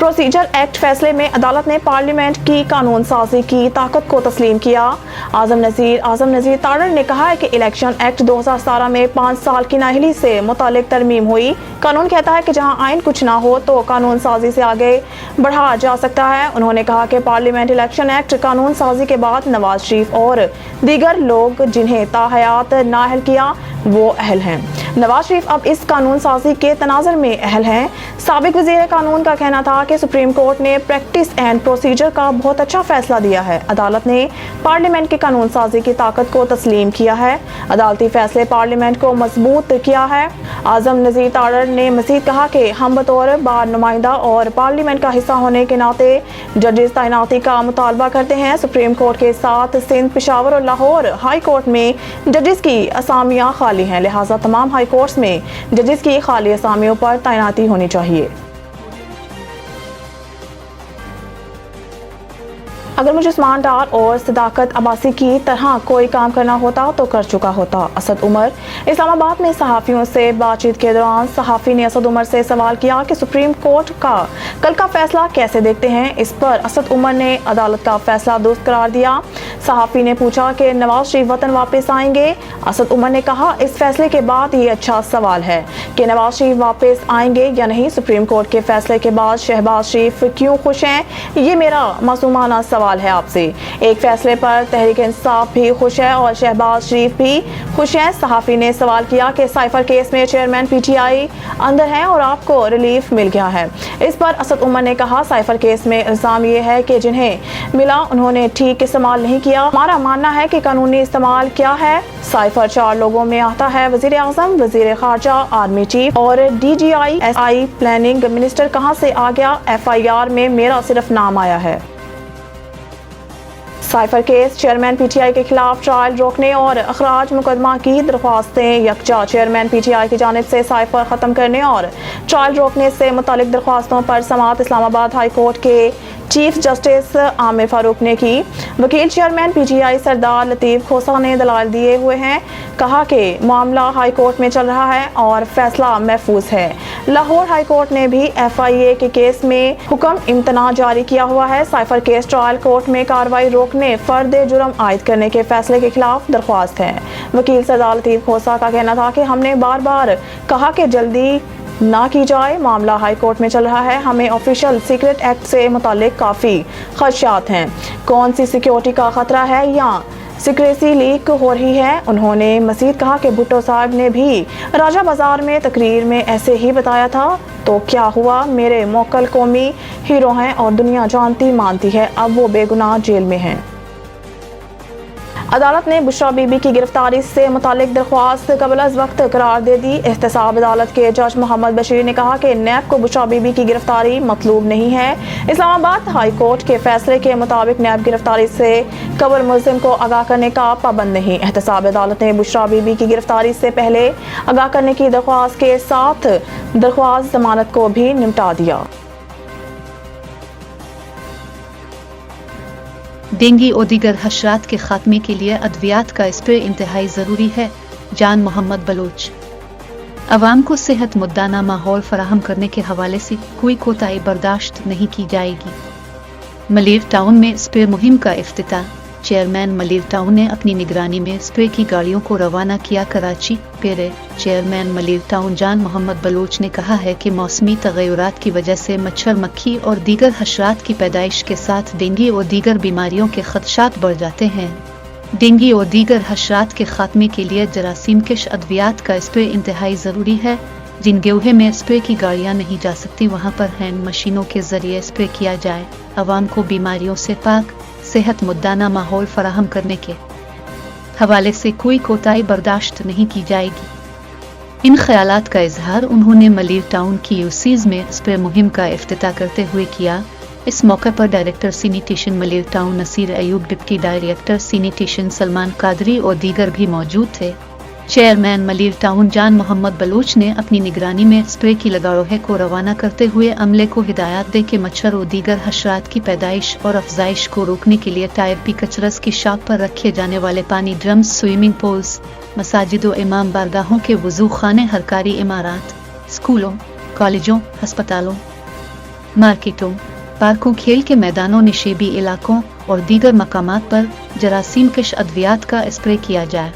Procedure act फैसले में अदालत ने पार्लियामेंट की कानून साजी की ताकत को तस्लीम किया। आजम नज़ीर तारड़ ने कहा है कि इलेक्शन एक्ट 2017 में 5 साल की नाअहली से मुतालिक तरमीम हुई। कानून कहता है कि जहां आइन कुछ ना हो तो कानून साजी से आगे बढ़ा जा सकता है। उन्होंने कहा कि पार्लियामेंट इलेक्शन एक्ट कानून साजी के बाद नवाज शरीफ और दीगर लोग जिन्हें ताहयात नाअहल किया वो अहल हैं। नवाज शरीफ अब इस कानून साजी के तनाज़ुर में अहल हैं। साबिक वज़ीर कानून का कहना था कि सुप्रीम कोर्ट ने प्रैक्टिस एंड प्रोसीजर का बहुत अच्छा फैसला दिया है। अदालत ने पार्लियामेंट की कानून साजी की ताकत को तस्लीम किया है। अदालती फैसले पार्लियामेंट को मजबूत किया है। आजम नज़ीर तारड़ ने मज़ीद कहा कि हम बतौर बार नुमाइंदा और पार्लियामेंट का हिस्सा होने के नाते जजेस तैनाती का मुतालबा करते हैं। सुप्रीम कोर्ट के साथ सिंध, पेशावर और लाहौर हाई कोर्ट में जजेस की असामियाँ खाली हैं, लिहाजा तमाम हाई कोर्ट्स में जजेस की खाली असामियों पर तैनाती होनी चाहिए। अगर मुझे उस्मान डार और सदाकत अब्बासी की तरह कोई काम करना होता तो कर चुका होता। असद उमर इस्लामाबाद में सहाफ़ियों से बातचीत के दौरान सहाफ़ी ने असद उमर से सवाल किया कि सुप्रीम कोर्ट का कल का फैसला कैसे देखते हैं। इस पर असद उमर ने अदालत का फैसला दुरुस्त करार दिया। सहाफ़ी ने पूछा कि नवाज शरीफ वतन वापस आएंगे। असद उमर ने कहा इस फैसले के बाद ये अच्छा सवाल है कि नवाज शरीफ वापस आएंगे या नहीं। सुप्रीम कोर्ट के फैसले के बाद शहबाज शरीफ क्यों खुश हैं, ये मेरा मासूमाना सवाल है आपसे। एक फैसले पर तहरीक इंसाफ भी खुश है और शहबाज शरीफ भी खुश हैं। सहाफ़ी ने सवाल किया कि साइफर केस में चेयरमैन पीटीआई अंदर हैं और आपको रिलीफ मिल गया है। इस पर असद उमर ने कहा साइफर केस में इल्ज़ाम ये है कि जिन्हें मिला उन्होंने ठीक इस्तेमाल नहीं किया। हमारा मानना है कि कानूनी इस्तेमाल क्या है। साइफर 4 लोगों में आता है, वज़ीर आज़म, वज़ीर ख़ारजा, आर्मी चीफ और DGI SI प्लानिंग मिनिस्टर कहाँ से आ गया। FIR में मेरा सिर्फ नाम आया है। साइफर केस चेयरमैन PTI के खिलाफ ट्रायल रोकने और अखराज मुकदमा की दरख्वास्तें यकजा। चेयरमैन PTI की जानिब से साइफर ख़त्म करने और ट्रायल रोकने से मुतालिक दरख्वास्तों पर समाअत इस्लामाबाद हाई कोर्ट के चीफ जस्टिस आमिर फारूक ने की। वकील चेयरमैन PTI सरदार लतीफ़ खोसा ने दलाल दिए हुए हैं। कहा कि मामला हाई कोर्ट में चल रहा है और फैसला महफूज है। लाहौर हाई कोर्ट ने भी FIA के केस में हुक्म इम्तना जारी किया हुआ है। साइफर केस ट्रायल कोर्ट में कार्रवाई रोकने, फर्द जुर्म आयद करने के फैसले के खिलाफ दरख्वास्त है। वकील सरदार लतीफ़ खोसा का कहना था कि हमने बार बार कहा कि जल्दी ना की जाए, मामला हाई कोर्ट में चल रहा है, हमें ऑफिशियल सीक्रेट एक्ट से मुतालिक काफ़ी खदशात हैं। कौन सी सिक्योरिटी का खतरा है या सिक्रेसी लीक हो रही है। उन्होंने मज़ीद कहा कि भुट्टो साहब ने भी राजा बाजार में तकरीर में ऐसे ही बताया था, तो क्या हुआ, मेरे मोकल कौमी हीरो हैं और दुनिया जानती मानती है, अब वो बेगुनाह जेल में हैं। अदालत ने बुशरा बीबी की गिरफ्तारी से मुतालिक दरख्वास्त कबल अज़ वक्त करार दे दी। एहतसाब अदालत के जज मोहम्मद बशीर ने कहा कि नैब को बुशरा बीबी की गिरफ्तारी मतलूब नहीं है। इस्लामाबाद हाई कोर्ट के फैसले के मुताबिक नैब गिरफ्तारी से कबल मुल्ज़िम को आगाह करने का पाबंद नहीं। एहतसाब अदालत ने बुशरा बीबी की गिरफ्तारी से पहले आगाह करने की दरख्वास्त के साथ दरख्वास्त जमानत को भी निपटा दिया। डेंगू और दीगर हशरात के खात्मे के लिए अद्वियात का स्प्रे इंतहाई ज़रूरी है। जान मोहम्मद बलोच। अवाम को सेहत मुद्दाना माहौल फराहम करने के हवाले से कोई कोताही बर्दाश्त नहीं की जाएगी। मलीर टाउन में स्प्रे मुहिम का इफ्तिताह। चेयरमैन मलीर टाउन ने अपनी निगरानी में स्प्रे की गाड़ियों को रवाना किया। कराची पेरे चेयरमैन मलीर टाउन जान मोहम्मद बलोच ने कहा है कि मौसमी तग़य्युरात की वजह से मच्छर, मक्खी और दीगर हशरात की पैदाइश के साथ डेंगू और दीगर बीमारियों के खदशात बढ़ जाते हैं। डेंगू और दीगर हशरात के खात्मे के लिए जरासीम कश अद्वियात का स्प्रे इंतहाई ज़रूरी है। जिन गेहूँ में स्प्रे की गाड़ियाँ नहीं जा सकती वहाँ पर हैंड मशीनों के ज़रिए स्प्रे किया जाए। आवाम को बीमारियों से पाक सेहत मुद्दाना माहौल फराहम करने के हवाले से कोई कोताही बर्दाश्त नहीं की जाएगी। इन ख्यालात का इजहार उन्होंने मलीर टाउन की यूसीज में स्प्रे मुहिम का इफ्तिताह करते हुए किया। इस मौके पर director sanitation Malir town Naseer Ayub, deputy director sanitation Salman Qadri और दीगर भी मौजूद थे। चेयरमैन मलीर टाउन जान मोहम्मद बलोच ने अपनी निगरानी में स्प्रे की लगारोहे को रवाना करते हुए अमले को हिदायत दे के मच्छर और दीगर हशरात की पैदाइश और अफजाइश को रोकने के लिए टायर पी कचरस की शाख पर रखे जाने वाले पानी ड्रम्स, स्विमिंग पूल्स, मसाजिद और इमाम बारगाहों के वजू खाने, हरकारी इमारात, स्कूलों, कॉलेजों, अस्पतालों, मार्केटों, पार्कों, खेल के मैदानों, नशेबी इलाकों और दीगर मकामात पर जरासीम कश अद्वियात का स्प्रे किया जाए।